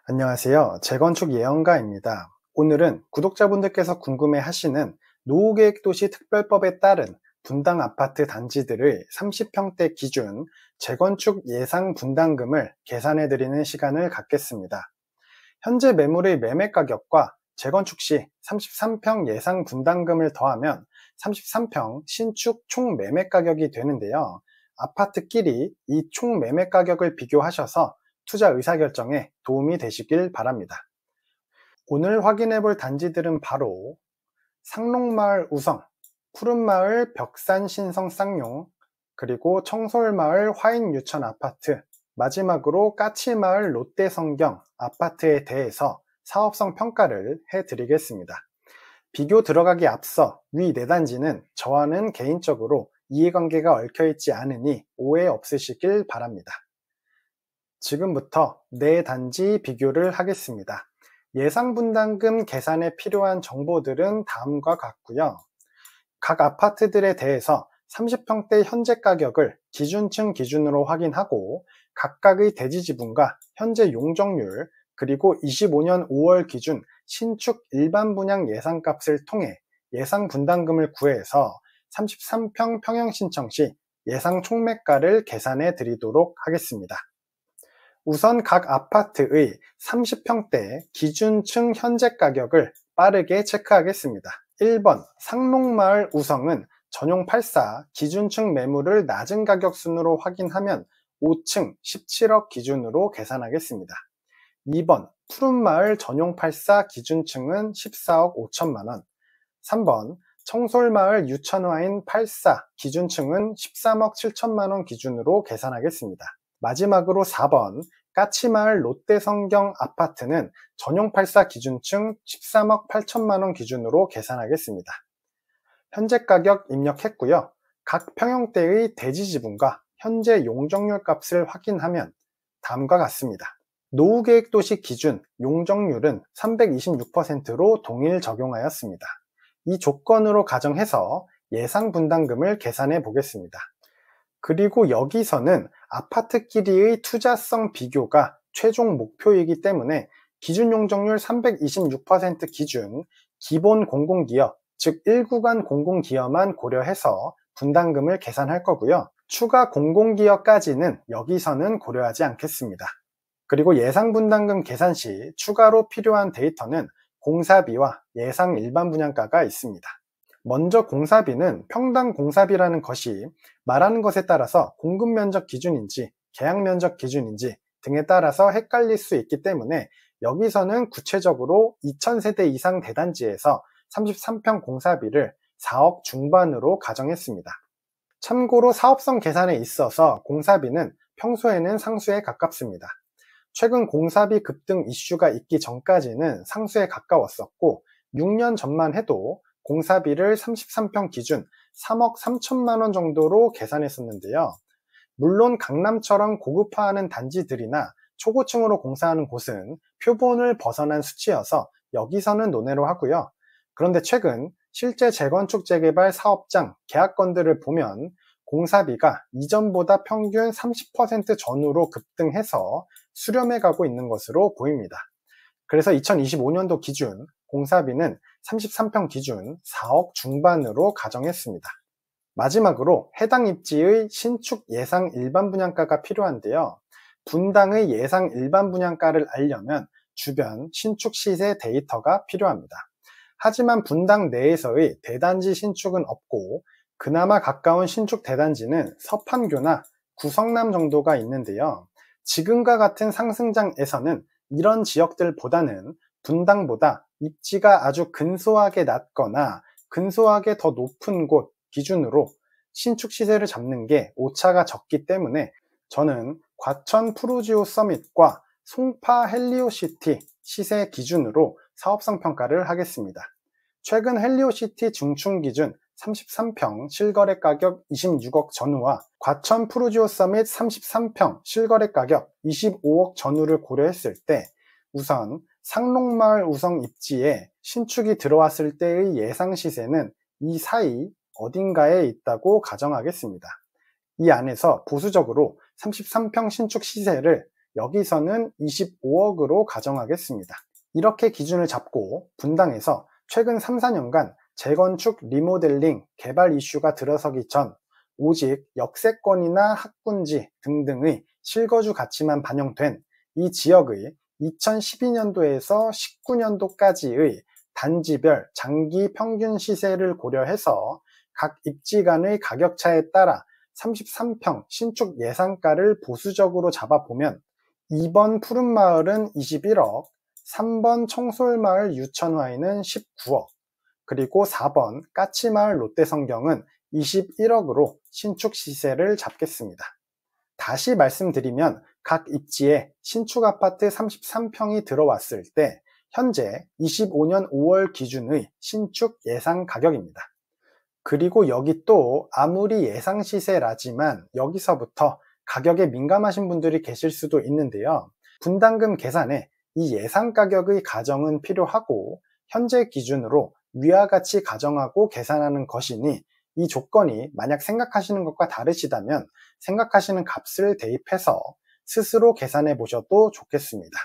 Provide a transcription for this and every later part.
안녕하세요. 재건축 예언가입니다. 오늘은 구독자분들께서 궁금해 하시는 노후계획도시 특별법에 따른 분당 아파트 단지들의 30평대 기준 재건축 예상 분담금을 계산해 드리는 시간을 갖겠습니다. 현재 매물의 매매 가격과 재건축 시 33평 예상 분담금을 더하면 33평 신축 총 매매 가격이 되는데요. 아파트끼리 이 총 매매 가격을 비교하셔서 투자 의사결정에 도움이 되시길 바랍니다. 오늘 확인해 볼 단지들은 바로 상록마을 우성, 푸른마을 벽산 신성 쌍용, 그리고 청솔마을 화인유천 아파트, 마지막으로 까치마을 롯데성경 아파트에 대해서 사업성 평가를 해드리겠습니다. 비교 들어가기 앞서 위 4단지는 저와는 개인적으로 이해관계가 얽혀있지 않으니 오해 없으시길 바랍니다. 지금부터 4단지 비교를 하겠습니다. 예상 분담금 계산에 필요한 정보들은 다음과 같고요. 각 아파트들에 대해서 30평대 현재 가격을 기준층 기준으로 확인하고 각각의 대지 지분과 현재 용적률 그리고 25년 5월 기준 신축 일반 분양 예상값을 통해 예상 분담금을 구해서 33평 평형 신청 시 예상 총매가를 계산해 드리도록 하겠습니다. 우선 각 아파트의 30평대 기준층 현재 가격을 빠르게 체크하겠습니다. 1번 상록마을 우성은 전용 84 기준층 매물을 낮은 가격 순으로 확인하면 5층 17억 기준으로 계산하겠습니다. 2번 푸른마을 전용 84 기준층은 14억 5천만원. 3번 청솔마을 유천화인 84 기준층은 13억 7천만원 기준으로 계산하겠습니다. 마지막으로 4번 까치마을 롯데성경 아파트는 전용 84 기준층 13억 8천만원 기준으로 계산하겠습니다. 현재 가격 입력했고요. 각 평형대의 대지 지분과 현재 용적률 값을 확인하면 다음과 같습니다. 노후계획도시 기준 용적률은 326%로 동일 적용하였습니다. 이 조건으로 가정해서 예상 분담금을 계산해 보겠습니다. 그리고 여기서는 아파트끼리의 투자성 비교가 최종 목표이기 때문에 기준 용적률 326% 기준 기본 공공기여, 즉 1구간 공공기여만 고려해서 분담금을 계산할 거고요. 추가 공공기여까지는 여기서는 고려하지 않겠습니다. 그리고 예상 분담금 계산 시 추가로 필요한 데이터는 공사비와 예상 일반 분양가가 있습니다. 먼저 공사비는 평당 공사비라는 것이 말하는 것에 따라서 공급 면적 기준인지 계약 면적 기준인지 등에 따라서 헷갈릴 수 있기 때문에 여기서는 구체적으로 2000세대 이상 대단지에서 33평 공사비를 4억 중반으로 가정했습니다. 참고로 사업성 계산에 있어서 공사비는 평소에는 상수에 가깝습니다. 최근 공사비 급등 이슈가 있기 전까지는 상수에 가까웠었고 6년 전만 해도 공사비를 33평 기준 3억 3천만 원 정도로 계산했었는데요. 물론 강남처럼 고급화하는 단지들이나 초고층으로 공사하는 곳은 표본을 벗어난 수치여서 여기서는 논외로 하고요. 그런데 최근 실제 재건축 재개발 사업장 계약건들을 보면 공사비가 이전보다 평균 30% 전후로 급등해서 수렴해 가고 있는 것으로 보입니다. 그래서 2025년도 기준 공사비는 33평 기준 4억 중반으로 가정했습니다. 마지막으로 해당 입지의 신축 예상 일반 분양가가 필요한데요. 분당의 예상 일반 분양가를 알려면 주변 신축 시세 데이터가 필요합니다. 하지만 분당 내에서의 대단지 신축은 없고 그나마 가까운 신축 대단지는 서판교나 구성남 정도가 있는데요. 지금과 같은 상승장에서는 이런 지역들보다는 분당보다 입지가 아주 근소하게 낮거나 근소하게 더 높은 곳 기준으로 신축 시세를 잡는 게 오차가 적기 때문에 저는 과천 푸르지오 서밋과 송파 헬리오시티 시세 기준으로 사업성 평가를 하겠습니다. 최근 헬리오시티 중충 기준 33평 실거래 가격 26억 전후와 과천 푸르지오 서밋 33평 실거래 가격 25억 전후를 고려했을 때 우선 상록마을 우성 입지에 신축이 들어왔을 때의 예상 시세는 이 사이 어딘가에 있다고 가정하겠습니다. 이 안에서 보수적으로 33평 신축 시세를 여기서는 25억으로 가정하겠습니다. 이렇게 기준을 잡고 분당에서 최근 3, 4년간 재건축, 리모델링, 개발 이슈가 들어서기 전 오직 역세권이나 학군지 등등의 실거주 가치만 반영된 이 지역의 2012년도에서 19년도까지의 단지별 장기 평균 시세를 고려해서 각 입지 간의 가격차에 따라 33평 신축 예상가를 보수적으로 잡아보면 2번 푸른마을은 21억, 3번 청솔마을 유천화이는 19억, 그리고 4번 까치마을 롯데성경은 21억으로 신축 시세를 잡겠습니다. 다시 말씀드리면 각 입지에 신축 아파트 33평이 들어왔을 때 현재 25년 5월 기준의 신축 예상 가격입니다. 그리고 여기 또 아무리 예상 시세라지만 여기서부터 가격에 민감하신 분들이 계실 수도 있는데요. 분담금 계산에 이 예상 가격의 가정은 필요하고 현재 기준으로 위와 같이 가정하고 계산하는 것이니 이 조건이 만약 생각하시는 것과 다르시다면 생각하시는 값을 대입해서 스스로 계산해 보셔도 좋겠습니다.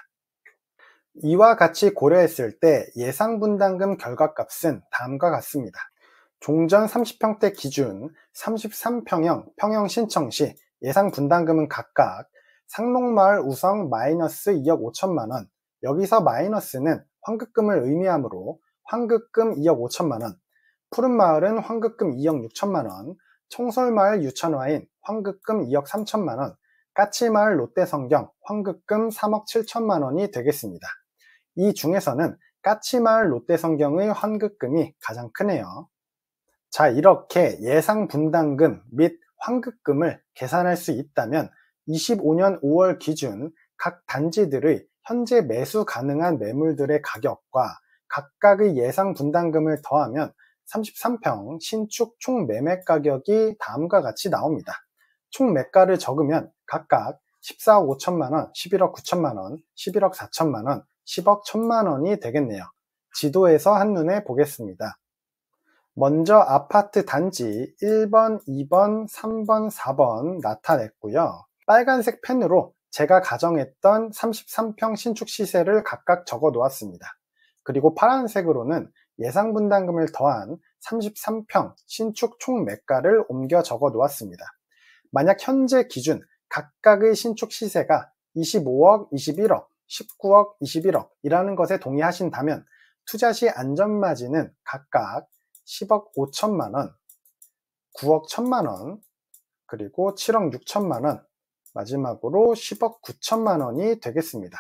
이와 같이 고려했을 때 예상 분담금 결과값은 다음과 같습니다. 종전 30평대 기준 33평형 평형 신청 시 예상 분담금은 각각 상록마을 우성 마이너스 2억 5천만원, 여기서 마이너스는 환급금을 의미하므로 환급금 2억 5천만원, 푸른마을은 환급금 2억 6천만원, 청솔마을 유천화인 환급금 2억 3천만원, 까치마을 롯데성경 환급금 3억 7천만원이 되겠습니다. 이 중에서는 까치마을 롯데성경의 환급금이 가장 크네요. 자, 이렇게 예상 분담금 및 환급금을 계산할 수 있다면 25년 5월 기준 각 단지들의 현재 매수 가능한 매물들의 가격과 각각의 예상 분담금을 더하면 33평 신축 총 매매 가격이 다음과 같이 나옵니다. 총 매가를 적으면 각각 14억 5천만원, 11억 9천만원, 11억 4천만원, 10억 1천만원이 되겠네요. 지도에서 한눈에 보겠습니다. 먼저 아파트 단지 1번, 2번, 3번, 4번 나타냈고요. 빨간색 펜으로 제가 가정했던 33평 신축 시세를 각각 적어 놓았습니다. 그리고 파란색으로는 예상 분담금을 더한 33평 신축 총 매가를 옮겨 적어 놓았습니다. 만약 현재 기준 각각의 신축 시세가 25억, 21억, 19억, 21억 이라는 것에 동의하신다면 투자 시 안전마진은 각각 10억 5천만원, 9억 1천만원, 그리고 7억 6천만원, 마지막으로 10억 9천만원이 되겠습니다.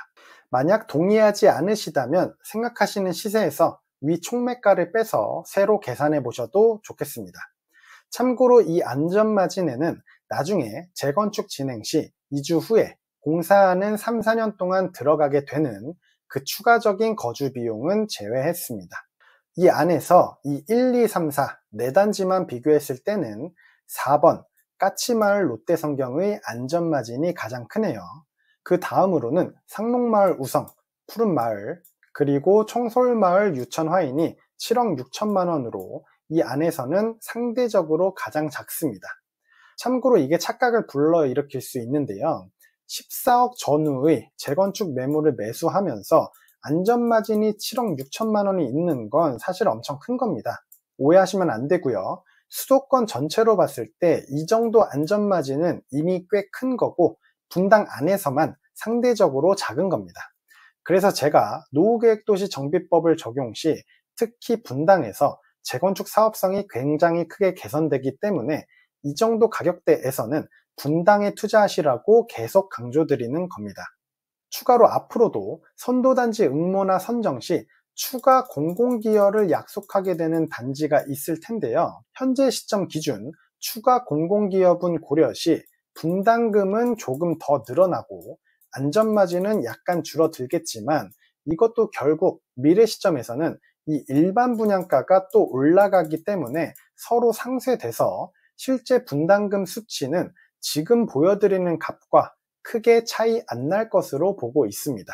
만약 동의하지 않으시다면 생각하시는 시세에서 위 총매가를 빼서 새로 계산해 보셔도 좋겠습니다. 참고로 이 안전마진에는 나중에 재건축 진행 시 2주 후에 공사하는 3, 4년 동안 들어가게 되는 그 추가적인 거주 비용은 제외했습니다. 이 안에서 이 1, 2, 3, 4 4단지만 비교했을 때는 4번 까치마을 롯데성경의 안전마진이 가장 크네요. 그 다음으로는 상록마을 우성, 푸른마을, 그리고 청솔마을 유천화인이 7억 6천만원으로 이 안에서는 상대적으로 가장 작습니다. 참고로 이게 착각을 불러일으킬 수 있는데요. 14억 전후의 재건축 매물을 매수하면서 안전마진이 7억 6천만원이 있는 건 사실 엄청 큰 겁니다. 오해하시면 안 되고요. 수도권 전체로 봤을 때 이 정도 안전마진은 이미 꽤 큰 거고 분당 안에서만 상대적으로 작은 겁니다. 그래서 제가 노후계획도시 정비법을 적용 시 특히 분당에서 재건축 사업성이 굉장히 크게 개선되기 때문에 이 정도 가격대에서는 분당에 투자하시라고 계속 강조드리는 겁니다. 추가로 앞으로도 선도단지 응모나 선정 시 추가 공공기여를 약속하게 되는 단지가 있을 텐데요. 현재 시점 기준 추가 공공기여분 고려 시 분담금은 조금 더 늘어나고 안전마진은 약간 줄어들겠지만 이것도 결국 미래 시점에서는 이 일반 분양가가 또 올라가기 때문에 서로 상쇄돼서 실제 분담금 수치는 지금 보여드리는 값과 크게 차이 안 날 것으로 보고 있습니다.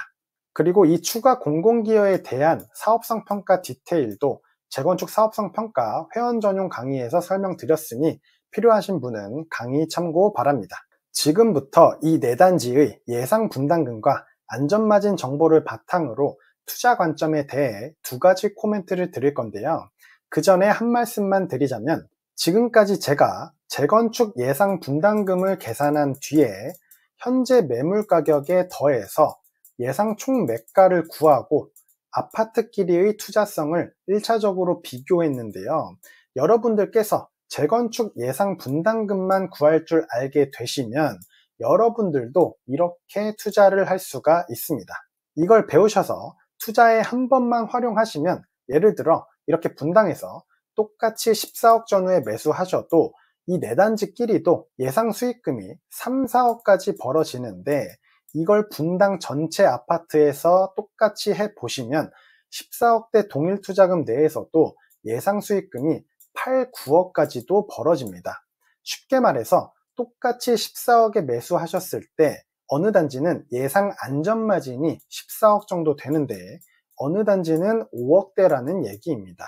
그리고 이 추가 공공기여에 대한 사업성 평가 디테일도 재건축 사업성 평가 회원 전용 강의에서 설명드렸으니 필요하신 분은 강의 참고 바랍니다. 지금부터 이 4단지의 예상 분담금과 안전마진 정보를 바탕으로 투자 관점에 대해 2가지 코멘트를 드릴 건데요. 그 전에 한 말씀만 드리자면, 지금까지 제가 재건축 예상 분담금을 계산한 뒤에 현재 매물 가격에 더해서 예상 총 매가를 구하고 아파트끼리의 투자성을 1차적으로 비교했는데요. 여러분들께서 재건축 예상 분담금만 구할 줄 알게 되시면 여러분들도 이렇게 투자를 할 수가 있습니다. 이걸 배우셔서 투자에 한 번만 활용하시면, 예를 들어 이렇게 분당해서 똑같이 14억 전후에 매수하셔도 이 4단지끼리도 예상 수익금이 3, 4억까지 벌어지는데, 이걸 분당 전체 아파트에서 똑같이 해보시면 14억대 동일 투자금 내에서도 예상 수익금이 8, 9억까지도 벌어집니다. 쉽게 말해서 똑같이 14억에 매수하셨을 때 어느 단지는 예상 안전마진이 14억 정도 되는데 어느 단지는 5억대라는 얘기입니다.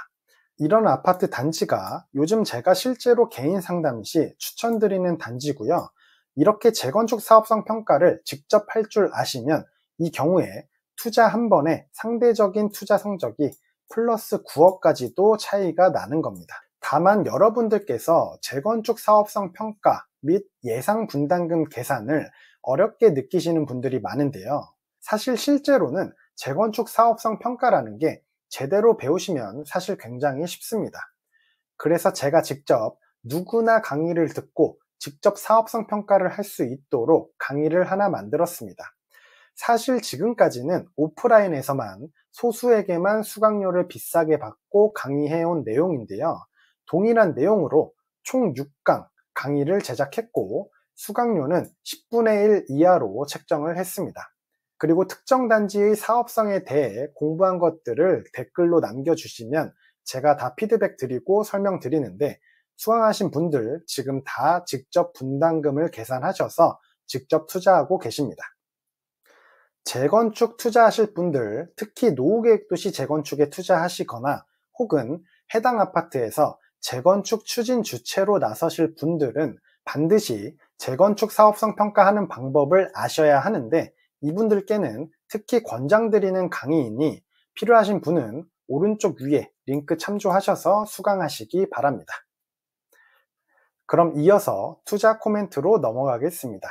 이런 아파트 단지가 요즘 제가 실제로 개인 상담 시 추천드리는 단지고요. 이렇게 재건축 사업성 평가를 직접 할 줄 아시면 이 경우에 투자 한 번에 상대적인 투자 성적이 플러스 9억까지도 차이가 나는 겁니다. 다만 여러분들께서 재건축 사업성 평가 및 예상 분담금 계산을 어렵게 느끼시는 분들이 많은데요. 사실 실제로는 재건축 사업성 평가라는 게 제대로 배우시면 사실 굉장히 쉽습니다. 그래서 제가 직접 누구나 강의를 듣고 직접 사업성 평가를 할 수 있도록 강의를 하나 만들었습니다. 사실 지금까지는 오프라인에서만 소수에게만 수강료를 비싸게 받고 강의해온 내용인데요. 동일한 내용으로 총 6강 강의를 제작했고 수강료는 10분의 1 이하로 책정을 했습니다. 그리고 특정 단지의 사업성에 대해 공부한 것들을 댓글로 남겨주시면 제가 다 피드백 드리고 설명드리는데, 수강하신 분들 지금 다 직접 분담금을 계산하셔서 직접 투자하고 계십니다. 재건축 투자하실 분들, 특히 노후계획도시 재건축에 투자하시거나 혹은 해당 아파트에서 재건축 추진 주체로 나서실 분들은 반드시 재건축 사업성 평가하는 방법을 아셔야 하는데, 이분들께는 특히 권장드리는 강의이니 필요하신 분은 오른쪽 위에 링크 참조하셔서 수강하시기 바랍니다. 그럼 이어서 투자 코멘트로 넘어가겠습니다.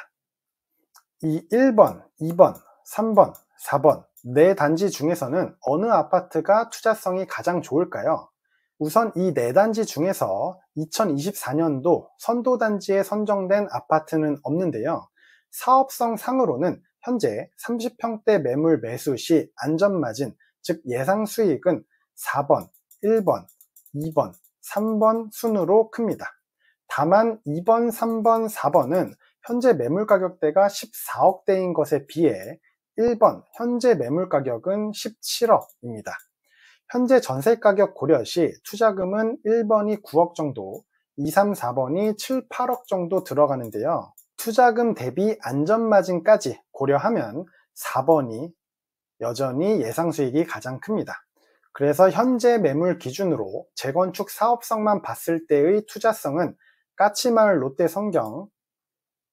이 1번, 2번, 3번, 4번 4단지 중에서는 어느 아파트가 투자성이 가장 좋을까요? 우선 이 4단지 중에서 2024년도 선도단지에 선정된 아파트는 없는데요. 사업성 상으로는 현재 30평대 매물 매수 시 안전마진, 즉 예상 수익은 4번, 1번, 2번, 3번 순으로 큽니다. 다만 2번, 3번, 4번은 현재 매물 가격대가 14억대인 것에 비해 1번 현재 매물 가격은 17억입니다. 현재 전세 가격 고려 시 투자금은 1번이 9억 정도, 2, 3, 4번이 7, 8억 정도 들어가는데요. 투자금 대비 안전마진까지 고려하면 4번이 여전히 예상 수익이 가장 큽니다. 그래서 현재 매물 기준으로 재건축 사업성만 봤을 때의 투자성은 까치마을 롯데성경,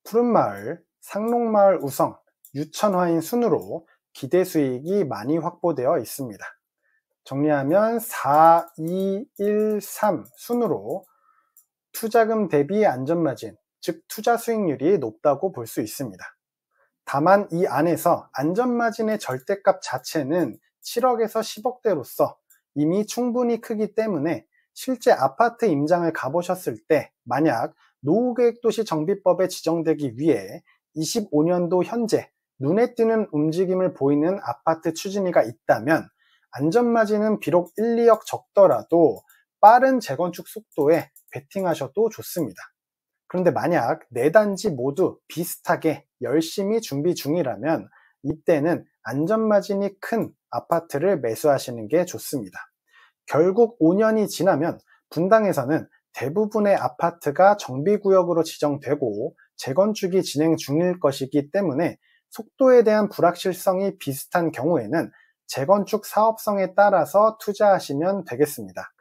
푸른마을, 상록마을 우성, 유천화인 순으로 기대 수익이 많이 확보되어 있습니다. 정리하면 4, 2, 1, 3 순으로 투자금 대비 안전마진, 즉 투자 수익률이 높다고 볼 수 있습니다. 다만 이 안에서 안전마진의 절대값 자체는 7억에서 10억대로서 이미 충분히 크기 때문에 실제 아파트 임장을 가보셨을 때 만약 노후계획도시 정비법에 지정되기 위해 25년도 현재 눈에 띄는 움직임을 보이는 아파트 추진위가 있다면 안전마진은 비록 1, 2억 적더라도 빠른 재건축 속도에 베팅하셔도 좋습니다. 그런데 만약 4단지 모두 비슷하게 열심히 준비 중이라면 이때는 안전마진이 큰 아파트를 매수하시는 게 좋습니다. 결국 5년이 지나면 분당에서는 대부분의 아파트가 정비구역으로 지정되고 재건축이 진행 중일 것이기 때문에 속도에 대한 불확실성이 비슷한 경우에는 재건축 사업성에 따라서 투자하시면 되겠습니다.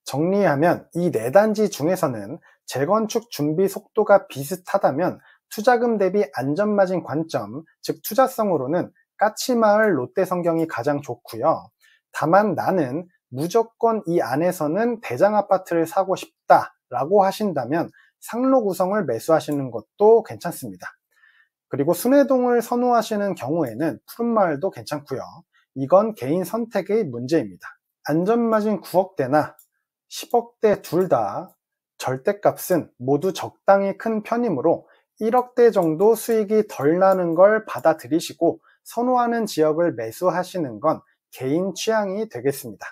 정리하면 이 4단지 중에서는 재건축 준비 속도가 비슷하다면 투자금 대비 안전마진 관점, 즉 투자성으로는 까치마을 롯데성경이 가장 좋고요. 다만 나는 무조건 이 안에서는 대장아파트를 사고 싶다라고 하신다면 상로 구성을 매수하시는 것도 괜찮습니다. 그리고 순회동을 선호하시는 경우에는 푸른마을도 괜찮고요. 이건 개인 선택의 문제입니다. 안전마진 9억대나 10억대 둘 다 절대값은 모두 적당히 큰 편이므로 1억대 정도 수익이 덜 나는 걸 받아들이시고 선호하는 지역을 매수하시는 건 개인 취향이 되겠습니다.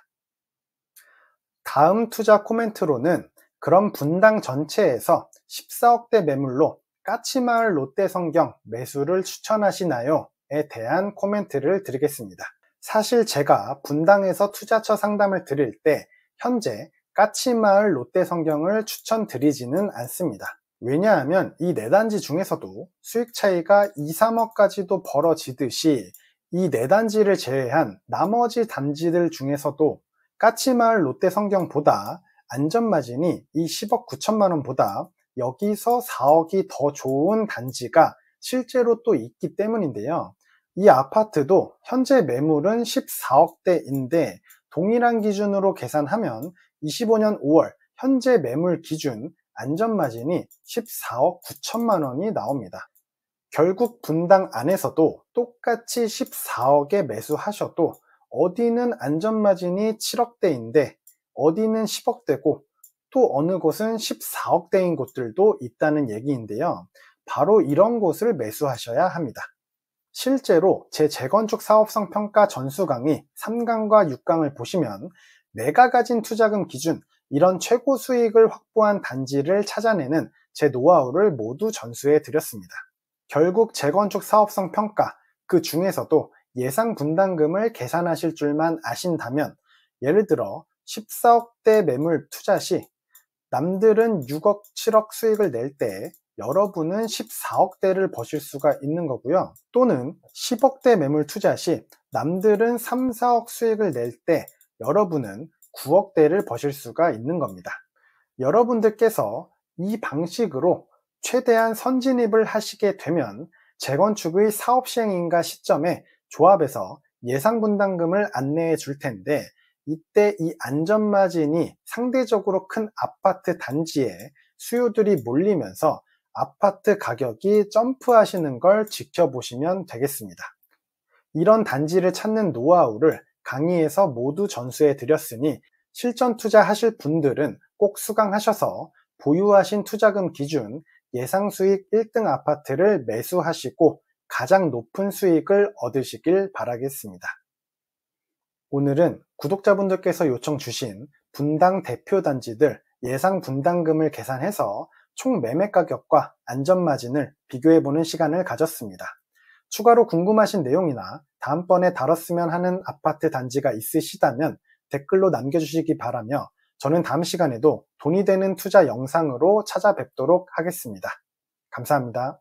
다음 투자 코멘트로는 그럼 분당 전체에서 14억대 매물로 까치마을 롯데성경 매수를 추천하시나요? 에 대한 코멘트를 드리겠습니다. 사실 제가 분당에서 투자처 상담을 드릴 때 현재 까치마을 롯데성경을 추천드리지는 않습니다. 왜냐하면 이 4단지 중에서도 수익 차이가 2, 3억까지도 벌어지듯이 이 4단지를 제외한 나머지 단지들 중에서도 까치마을 롯데성경보다 안전마진이 이 10억 9천만 원보다 여기서 4억이 더 좋은 단지가 실제로 또 있기 때문인데요. 이 아파트도 현재 매물은 14억대인데 동일한 기준으로 계산하면 25년 5월 현재 매물 기준 안전마진이 14억 9천만 원이 나옵니다. 결국 분당 안에서도 똑같이 14억에 매수하셔도 어디는 안전마진이 7억대인데 어디는 10억대고 또 어느 곳은 14억대인 곳들도 있다는 얘기인데요. 바로 이런 곳을 매수하셔야 합니다. 실제로 제 재건축 사업성 평가 전수 강의 3강과 6강을 보시면 내가 가진 투자금 기준 이런 최고 수익을 확보한 단지를 찾아내는 제 노하우를 모두 전수해 드렸습니다. 결국 재건축 사업성 평가 그 중에서도 예상 분담금을 계산하실 줄만 아신다면 예를 들어 14억대 매물 투자 시 남들은 6억, 7억 수익을 낼 때 여러분은 14억대를 버실 수가 있는 거고요. 또는 10억대 매물 투자 시 남들은 3, 4억 수익을 낼 때 여러분은 9억대를 버실 수가 있는 겁니다. 여러분들께서 이 방식으로 최대한 선진입을 하시게 되면 재건축의 사업 시행인가 시점에 조합에서 예상 분담금을 안내해 줄 텐데 이때 이 안전마진이 상대적으로 큰 아파트 단지에 수요들이 몰리면서 아파트 가격이 점프하시는 걸 지켜보시면 되겠습니다. 이런 단지를 찾는 노하우를 강의에서 모두 전수해 드렸으니 실전 투자하실 분들은 꼭 수강하셔서 보유하신 투자금 기준 예상 수익 1등 아파트를 매수하시고 가장 높은 수익을 얻으시길 바라겠습니다. 오늘은 구독자분들께서 요청 주신 분당 대표 단지들 예상 분담금을 계산해서 총 매매 가격과 안전마진을 비교해보는 시간을 가졌습니다. 추가로 궁금하신 내용이나 다음번에 다뤘으면 하는 아파트 단지가 있으시다면 댓글로 남겨주시기 바라며 저는 다음 시간에도 돈이 되는 투자 영상으로 찾아뵙도록 하겠습니다. 감사합니다.